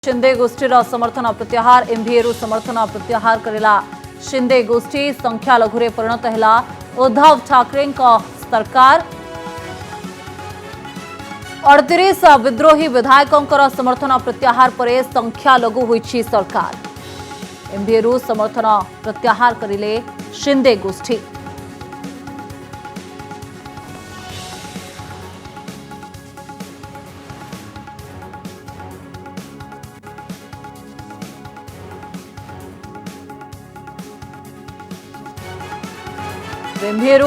शिंदे गोष्ठीर समर्थन प्रत्याहार एमवीए रु समर्थन प्रत्याहार करेला शिंदे गोष्ठी संख्यालघुरे परिणत है उद्धव ठाकरे सरकार 38 विद्रोही विधायकों समर्थन प्रत्याहार पर संख्यालघु होईछि सरकार एमवीए रु समर्थन प्रत्याहार करिले शिंदे गोष्ठी। एमवीए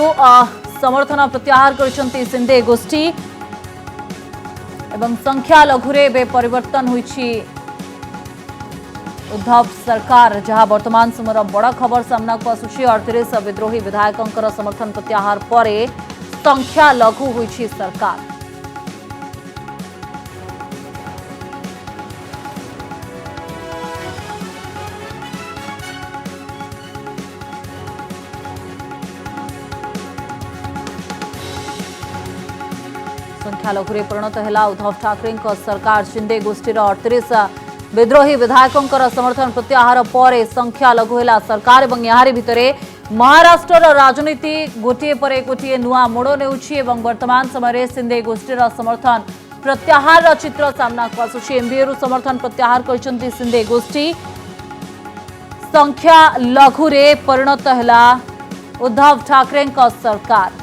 समर्थन प्रत्याहार करछंती शिंदे गोष्ठी एवं संख्यालघुरे बे परिवर्तन होईछि उद्धव सरकार जहां वर्तमान समय बड़ खबर सामना को आसुछि 38 विद्रोही विधायकों समर्थन प्रत्याहार पर संख्यालघु होईछि सरकार। संख्यालघुरे परिणत है उद्धव ठाकरे सरकार शिंदे गोष्ठीर 38 विद्रोही विधायकों समर्थन प्रत्याहार पर संख्यालघु है सरकार एवं यारी भितरे महाराष्ट्र राजनीति गोटे पर गोटे नुआ मोड़ नेउछि एवं वर्तमान समय शिंदे गोष्ठीर समर्थन प्रत्याहार चित्र सामना को आसुछि। एमवीए रु समर्थन प्रत्याहार करछंती शिंदे गोष्ठी संख्यालघुरे परिणत है उद्धव ठाकरे सरकार।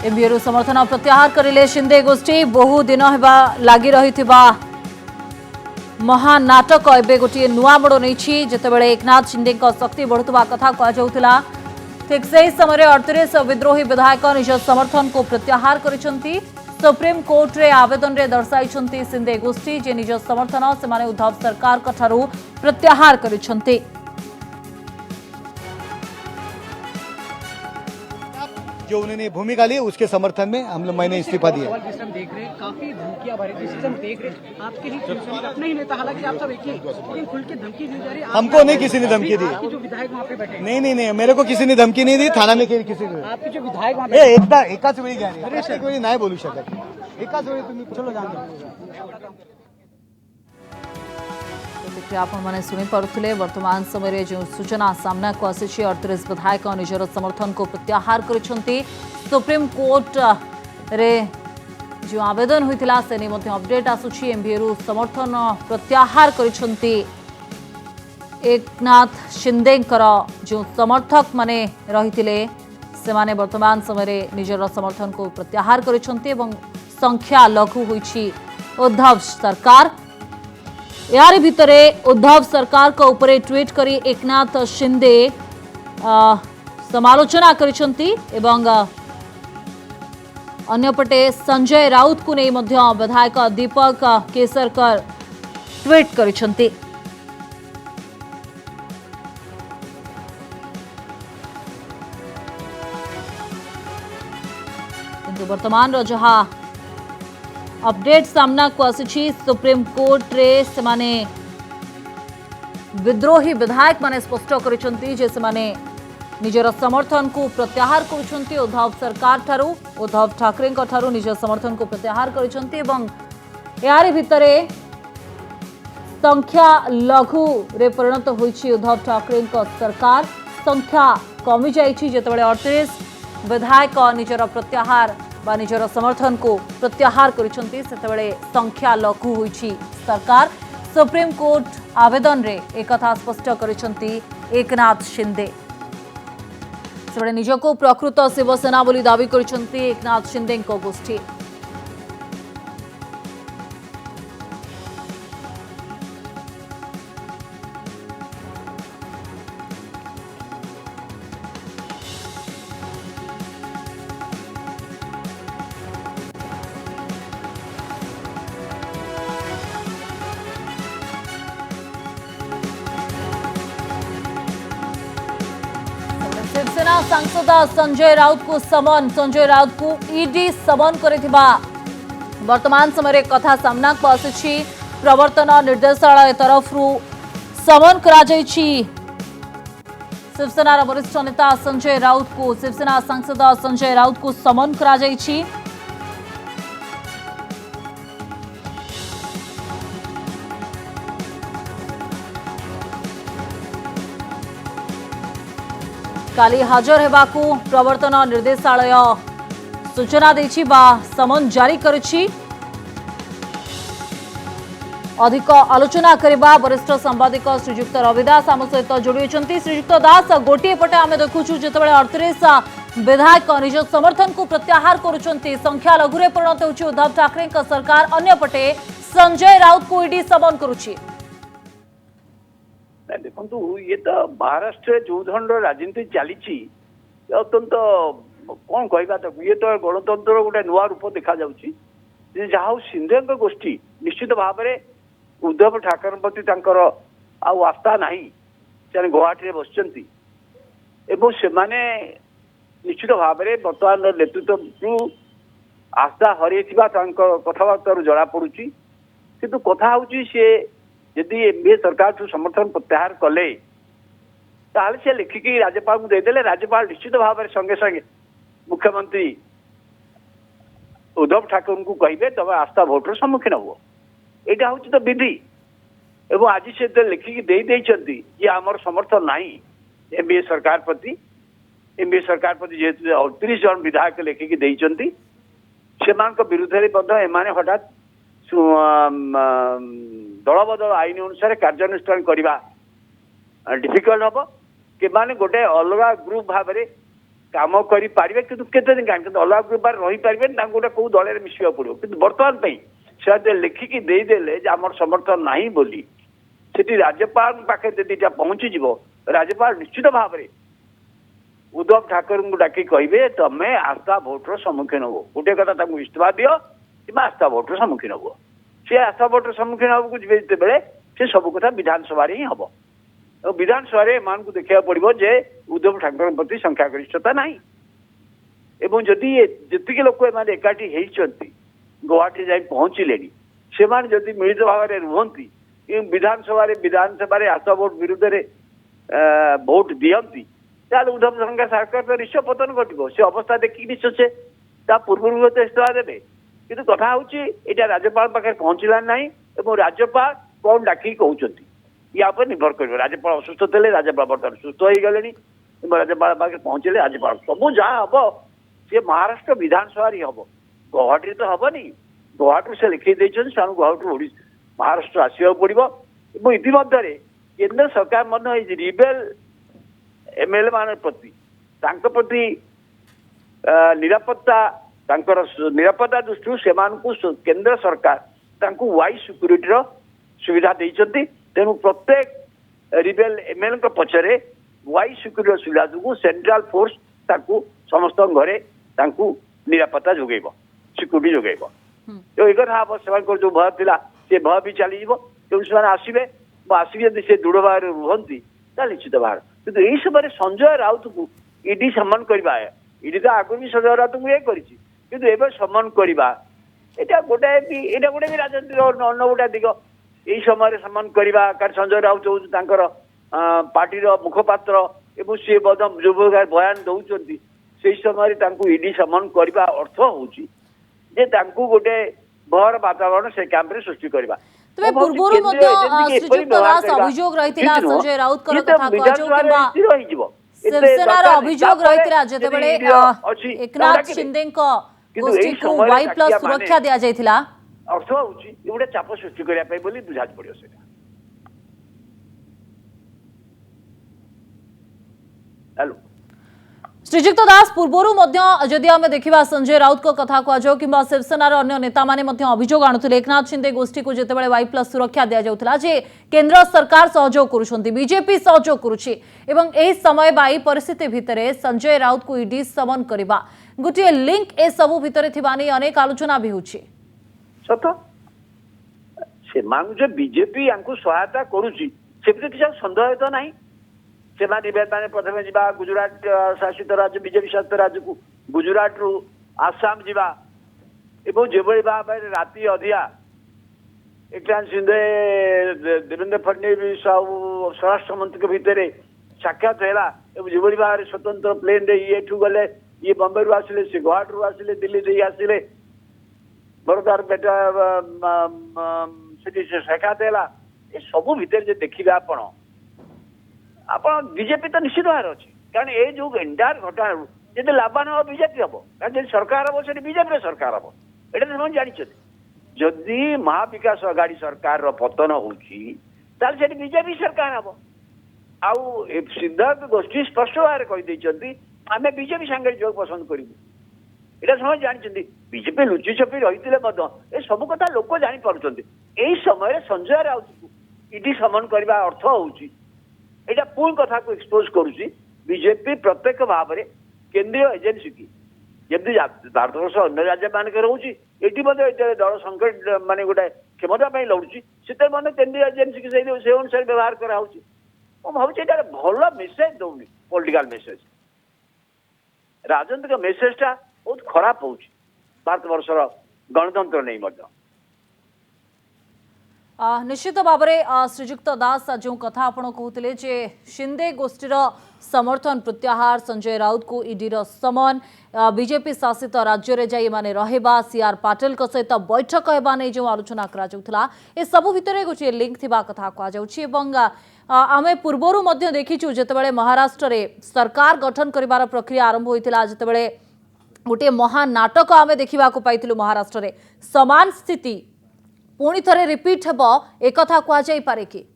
एमवीए समर्थन प्रत्याहार करिले शिंदे गोष्ठी बहु दिन हेबा लागी रहिथिबा महानाटक एबे गोटे नुआ मोड़ नहीं जितेबाला एकनाथ शिंदे शक्ति बढ़ुवा कथा कहुला ठीक से समय 38 विद्रोही विधायक निज समर्थन को प्रत्याहार करिसेंती सुप्रीम कोर्ट रे आवेदन रे दर्शाइछंती शिंदे गोष्ठी जे निज समर्थन से उद्धव सरकार कठारु प्रत्याहार करिसेंती। जो उन्होंने भूमिका ली उसके समर्थन में मैंने इस्तीफा दिया। देख रहे काफी धमकियां भरे डिसीजन देख रहे आपके ही अपने ही नेता, हालांकि आप सब एक ही, लेकिन खुल के धमकी दी जा रही है। हमको नहीं किसी ने धमकी दी। जो विधायक वहाँ पे बैठे नहीं मेरे को किसी ने धमकी नहीं दी। थाना में किसी ने आपके जो विधायक वहाँ पे एकाच वेळी ज्ञानी नाही बोलू शकत। एकाच वेळी तुम्ही चलो जान आपने शुणी पारे वर्तमान समय जो सूचना सामना को आसी 38 विधायक निजर समर्थन को प्रत्याहार करिसेंती सुप्रीम कोर्ट रे जो आवेदन होइतिला से नहीं अपडेट आसुछि। एमवीए रु समर्थन प्रत्याहार करिसेंती एकनाथ शिंदे जो समर्थक माने रहितिले से माने वर्तमान समय निजर समर्थन को प्रत्याहार करिसेंती एवं संख्या लघु होइछि उद्धव सरकार। यार भितरे उद्धव सरकार को ऊपर ट्वीट करी एकनाथ शिंदे समालोचना करिसेंती एवं अन्यपटे संजय राउत को नहीं मध्य विधायक दीपक केसरकर ट्वीट करिसेंती। किंतु वर्तमान जहां अपडेट सामना को आसी सुप्रीम कोर्ट रे से माने विद्रोही विधायक माने स्पष्ट करिसेंती जे से माने निजर समर्थन को प्रत्याहार करुछंती उद्धव सरकार ठारू उद्धव ठाकरे ठारू निज समर्थन को प्रत्याहार करिसेंती एवं यारी भितरे संख्या लघु रे परिणत होईछि उद्धव ठाकरे सरकार। संख्या कमी जाइछि जेतेबेले 38 विधायक निजर प्रत्याहार बा निजर समर्थन को प्रत्याहार करिसेंती सेतेबेले संख्या लघु होईछि सरकार। सुप्रीम कोर्ट आवेदन रे एकथा स्पष्ट करिसेंती एकनाथ शिंदे सेबेले निजको प्रकृत शिवसेना बोली दावी करिसेंती एकनाथ शिंदे को गोष्ठी। शिवसेना सांसद संजय राउत को समन संजय राउत को ईडी समन करिथिबा वर्तमान समय कथा सामना को आसी प्रवर्तन निर्देशालय तरफ समन करा जायछि। शिवसेना वरिष्ठ नेता संजय राउत को शिवसेना सांसद संजय राउत को समन करा जायछि। काली हाजर हेबाकू प्रवर्तन निर्देशालय सूचना देछि बा समन जारी करिछि। अधिक आलोचना करबा वरिष्ठ संवादिक श्रीजुक्त रविदास आम सहित जोड़ी होती। श्रीजुक्त दास गोटे पटे आम देखुँ जितेबाला 38 विधायक निज समर्थन को प्रत्याहार करुछंती संख्या लघुरे परिणत होछि उद्धव ठाकरे सरकार। अन्य पटे संजय राउत को ईडी समन करुछि। देखु ये तो महाराष्ट्र जो धरण राजनीति चली अत्यंत कौन कहवा ताकू ये तो गणतंत्र गोटे नुआ रूप देखा जहाँ सिंधे गोष्ठी निश्चित भाव में उद्धव ठाकरे प्रति आस्था ना से गुवाहाटी बसचंती एवं से निश्चित भाव में बर्तमान नेतृत्व आस्था हर कथबार्तार जना पड़ी किंतु कथा हूँ सी यदि एनडीए सरकार जो समर्थन प्रत्याहार कले ताल से लिखिकी राज्यपाल को देदेले राज्यपाल निश्चित भाव में संगे संगे मुख्यमंत्री उद्धव ठाकरे को कहे तुम आस्था भोटर सम्मुखीन हुआ यहाँ हूँ तो विधि एवं आज से लिखिकी ये आमर समर्थन ना एनडीए सरकार प्रति जेहेतु 38 जन विधायक लिखिकी से विरुद्ध में हठात दलबदल आईन अनुसार कार्यानुष्ठान करवा डिफिकल्ट हम कि गोटे अलग ग्रुप भाव में काम करें कितने दिन कहीं अलग ग्रुप रही पारे गोटे कौ दल में मिसवा पड़ो कि बर्तमान से लिखिकी देदेले आमर समर्थन ना बोली से राज्यपाल पाखे यदि पहुंची राज्यपाल निश्चित भाव में उद्धव ठाकरे को डाकी कहे तुम आस्था भोटर सम्मुखीन हो गोटे कथा इस्तीफा दियो कि आस्था भोटर सम्मुखीन हो सी आस्था भोटर सम्मुखीन होगा जिते बेले से सब कथा विधानसभा ही हम और विधानसभा एम को देखा पड़ो जे उद्धव ठाकरे प्रति संख्यागरिष्ठता ना एवं जदि जी लोक एकाठी होती गुवाहाटी जाए पहुँचले से मिलित भाव में रुहति विधानसभा आस्था भोट विरुद्ध में भोट दियंती उद्धव सरकार तो निश्चय पतन घटो से अवस्था देखिए निश्चय से पूर्व तो इस्तीफा देवे किंतु कथा हूँ यहाँ राज्यपाल पाखे पहुँचला ना राज्यपाल कौन डाकी कहते या निर्भर कर राज्यपाल असुस्थ थे राज्यपाल बर्तमान सुस्थ हो गले राज्यपाल पाखे पहुँचले राज्यपाल सब जहाँ हम सी महाराष्ट्र विधानसभा हम गुवाहाटी तो हेनी गुवाहाटी से लिखी गुवाहाटी महाराष्ट्र आसवा पड़ो इतिम्य केन्द्र सरकार रिबेल एमएलए मान प्रति निरापत्ता निरापत्ता दृष्टि से केन्द्र सरकार वाई सिक्यूरीटी सुविधा देते तेणु प्रत्येक रिबेल एमएलए पछरे वाई सिक्यूरीटी सुविधा जो सेंट्रल फोर्स समस्त घरे निरापत्ता जोगेब सिक्यूरीटी जोगेब तो एक हम से जो भय था से भय भी चलीज तेणु आसवे आसवे से दृढ़ भाव रुहति निश्चित भाव किंतु यही समय संजय राउत को ईडी सम्मान करवा ईडी तो आगु भी संजय राउत को ये कर सम्मान करवा यहाँ गोटे भी राजनीति अन्न गोटे दिग यही समय सम्मान करवा कारण संजय राउत हूँ पार्टी मुखपात्र एवं सी जो बयान दौरान से समय ईडी सम्मान करवा अर्थ हूँ गोटे भयर वातावरण से कैंप सृष्टि करवा तबे पूर्वरु मध्ये श्रीजुक्त दास अभियोग रहितिला संजय राउत कर कथा कहजो किबा शिवसेनार अभियोग रहितिला जेतेबेले एकनाथ शिंदे को गोष्ठी को वाई प्लस सुरक्षा दिया जायतिला अर्थ होची गोटे चाप सृष्टि करिया पय बोली बुझाज पड़ियो से हेलो श्रीजुक्त दास पूर्वरु जदि आम देखा संजय राउत को कथा कहजो कि शिवसेनार अन्य नेता माने अभियोग आणुथिले एकनाथ शिंदे गोष्ठी को जितेबाला वाई प्लस सुरक्षा दिया जाउथिला जे केंद्र सरकार सहयोग करुछंती बीजेपी सहयोग करुछि एवं एही समय बाई परिस्थिति भितरे संजय राउत को ईडी समन करबा गोटे लिंक ए सबु भितरे थिबानी अनेक आलोचना भी होछि सत से मानु जे बीजेपी यांकु सहायता करुछि सेते किछ संदेह तो नाही से प्रथम जा गुजरात शासित राज्य बीजेपी शासित राज्य को गुजरात रु आसाम जा जो भाव राति अधिया एकनाथ शिंदे देवेंद्र फडणवीस आ स्वराष्ट्र मंत्री भितर साक्षात है जो भाव स्वतंत्र प्लेन रे ये गले ये बम्बे रू आसिले से गुवाहाटी रू आसिले दिल्ली दे आसिले बड़दार बेटा से साक्षात है ये सब भितर देखिए आपण बीजेपी तो निश्चित भाव अच्छी कारण ये जो एंटायर घटना जी लाभान हम बीजेपी हम कारण सरकार हम से बीजेपी सरकार हम यहाँ तो जानते जदि महाविकास अगाड़ी सरकार पतन होती बीजेपी सरकार हम आउ सिद्धार्थ गोष्ठी स्पष्ट भाव कहीदे आम बीजेपी सांगे जो पसंद करूँ यहाँ समझ जानते बीजेपी लुचि छपी रही सब कथा लोक जापार यही समय संजय राउत को ईडी समन करने अर्थ हूँ यहाँ पुणी कथा को एक्सपोज करुच्ची बीजेपी प्रत्येक भाव में केंद्रीय एजेन्सी की जमी भारत वर्ष अन्य राज्य मानक रोचे ये दल संकट मान गोटे क्षमता लड़ुची से केंद्रीय एजेन्सी की से अनुसार व्यवहार कराऊँ मैं भावी भल मेसेज दौनी पॉलिटिकल मेसेज राजनीतिक मेसेजटा बहुत खराब हो भारत वर्षर गणतंत्र नहीं निश्चित भाव में श्रीजुक्त दास जो कथा आपण कहते जे शिंदे गोष्ठीर समर्थन प्रत्याहार संजय राउत को ईडीर समन बीजेपी शासित राज्य रे जाई माने रहबा सीआर पाटिल सहित बैठक हेबा नै जो आलोचना करा जाउथला ए सब भितरे गोटे लिंक थिबा कथा कहा जाउछि एवं आमे पूर्वरु मध्य देखिछु जेतेबेले महाराष्ट्र रे सरकार गठन करिवार प्रक्रिया आरंभ होइतिला जेतेबेले गोटे महानाटक आमे देखिबा को पाइथिलु महाराष्ट्र रे समान स्थिति पुणी थे रिपीट हम एक कह जापे कि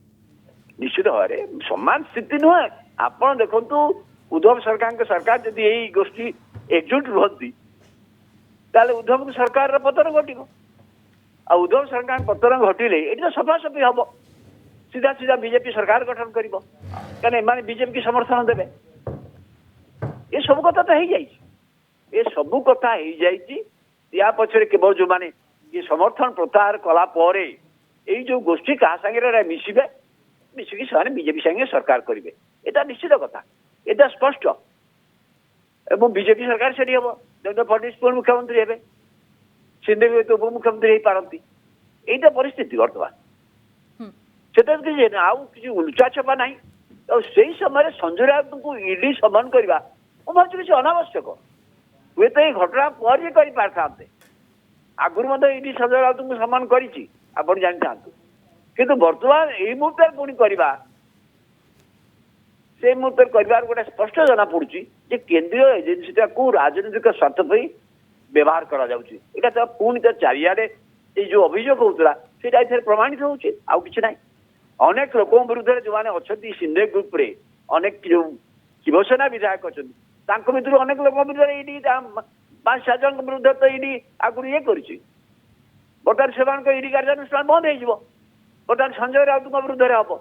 निश्चित भाव में समान स्थिति नुहे आप देखु उद्धव सरकार जदि यही गोष्ठी एकजुट रुहती उद्धव सरकार पतन घट उद्धव सरकार पतन घटिले ये तो सफासफी हम सीधा सीधा बीजेपी सरकार गठन कर बीजेपी की समर्थन देवे ये सब कथा तो हो सब कथा या पछरे केवल जो माने ये समर्थन प्रत्याहार कला यही जो गोष्ठी क्या सागे मिसबे मिसिकी से बीजेपी संगे सरकार करेंगे यहाँ निश्चित कथा यहाँ स्पष्ट एवं बीजेपी सरकार से हम देवेंद्र फडणवीस पुणी मुख्यमंत्री हे शिंदे उप मुख्यमंत्री हो पारती यही परिस्थिति बर्तमान से आउ कि लुचा छपा ना तो से समय संजय राउत को ईडी समन करवा मुझे किसी अनावश्यक हुए तो ये घटना पर कर पारते आगुरी ईडी संजय राउत को सम्मान करी आप जानी था किंतु बर्तमान यही मुहूर्त पुणी करवा से मुहूर्त कर गोटे स्पष्ट जना पड़ी केंद्रीय एजेन्सीटा को राजनीतिक स्वार्थ व्यवहार करा पुणी तो चारिआडे जो अभियोग होता से प्रमाणित होउछि आउ किछि नाही अनेक लोक विरुद्ध जो मैंने अच्छा शिंदे ग्रुप रे अनेक जो शिवसेना विधायक अच्छा भर अनेक लोक विरुद्ध ईडी 5-7 जन विरुद्ध तो ईडी आगुरी ये करी बर्तमान से ईडी कार्यानुष्ठान बंद हो बर्तमान संजय राउत विरुद्ध हम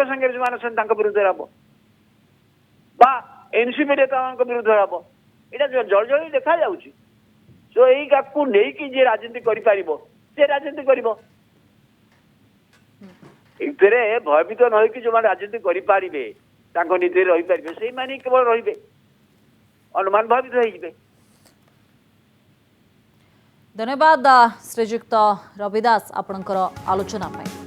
संगे जो मैंने विरुद्ध हम एनसीपी नेता विरुद्ध हम यहाँ जल जल देखा सो यही जी राजनीति कर राजनीति कर भयभीत न हो जो राजनीति करेंगे नीति रही पारे से मानी केवल रे अनुमान भावित हो। धन्यवाद श्रीजुक्त रविदास आपणकर आलोचना पाई।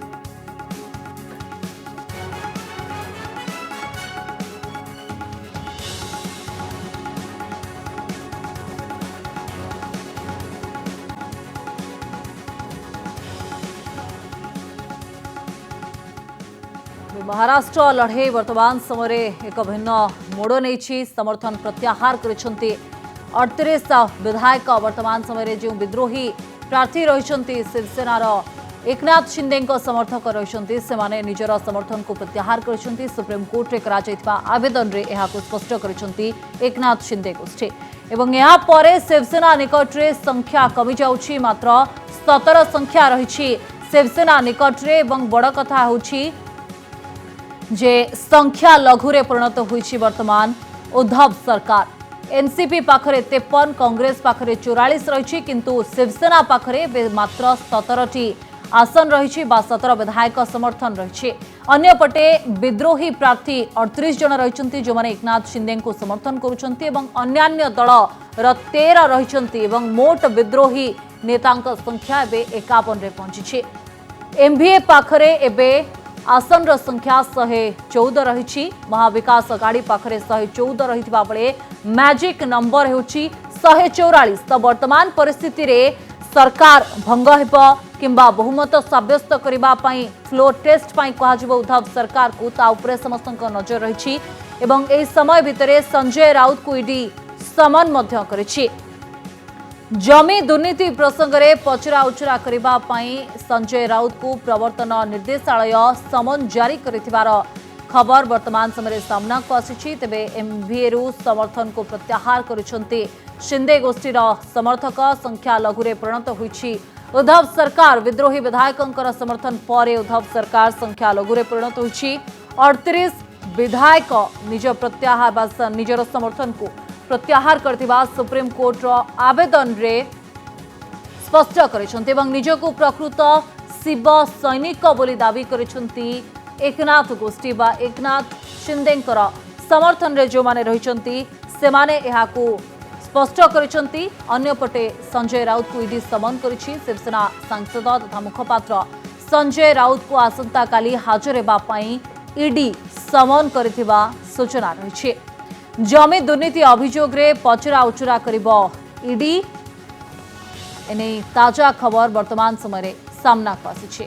महाराष्ट्र लड़े वर्तमान समय एक भिन्न मोड़ नहीं समर्थन प्रत्याहार कर 38 विधायक वर्तमान समय जो विद्रोही प्रार्थी रही शिवसेनार एकनाथ शिंदे समर्थक रही से निजर समर्थन को प्रत्याहार कर सुप्रीमकोर्ट में आवेदन में स्पष्ट कर एकनाथ शिंदे गोष्ठी एवं यहाँ पर शिवसेना निकट में संख्या कमी जाउछि मात्र 17 संख्या रही शिवसेना निकट में बड़ कथा होछि जे संख्या लघुरे परिणत होइछि वर्तमान उद्धव सरकार एनसीपी पाखरे 53 कांग्रेस पाखरे 44 रही किंतु शिवसेना पाखरे मात्र 17टी आसन रही 17 विधायक समर्थन रही अन्यपटे विद्रोही प्रार्थी 38 जन रही जो माने एकनाथ शिंदे को समर्थन करुछंती एवं अन्यान्य दल 13 रही मोट विद्रोही नेतांक संख्या 51 रे पहुंची एमभीए पाखरे एबे आसन संख्या 114 रही। महाविकास अगाड़ी पाखरे 114 रही बेले मैजिक नंबर होची 144। तो वर्तमान परिस्थिति रे सरकार भंग हेब किंबा बहुमत साब्यस्त करिबा पई फ्लोर टेस्ट पई कहाजिबो उद्धव सरकार को ता उपरे समस्त नजर रही। एवं एही समय भितरे संजय राउत को ईडी समन मध्य करिछि। जमी दुर्नीति प्रसंग में पचरा उचरा करिबा पई संजय राउत को प्रवर्तन निर्देशालय समन जारी करिथिबार खबर वर्तमान समय सामना को आसीछि। तेबे एमभीए रु समर्थन को प्रत्याहार करिसंती शिंदे गोष्ठीर समर्थक। संख्या लघुरे परिणत होइछि उद्धव सरकार। विद्रोही विधायकंकर समर्थन पर उद्धव सरकार संख्या लघुरे परिणत होइछि। 38 विधायक निज प्रत्याहार निजर समर्थन को प्रत्याहार करथिबा सुप्रीम कोर्ट आवेदन रे स्पष्ट करिसंती एवं निजको प्रकृत शिव सैनिक बोली दाबी करिसंती। एकनाथ गोष्ठी बा एकनाथ शिंदेकर समर्थन रे जो माने रहिसंती सेमाने एहाकू स्पष्ट करिसंती। अन्यपटे संजय राउत को ईडी समन करिछि। शिवसेना सांसद तथा मुखपात्र संजय राउत को आसंता काली हाजर हेबा पई ईडी समन करिथिबा सूचना रहिछि। जमी दुर्नीति अभियोग रे पचरा उचरा करिबो ईडी एने ताजा खबर वर्तमान समय सामना को आसीछि।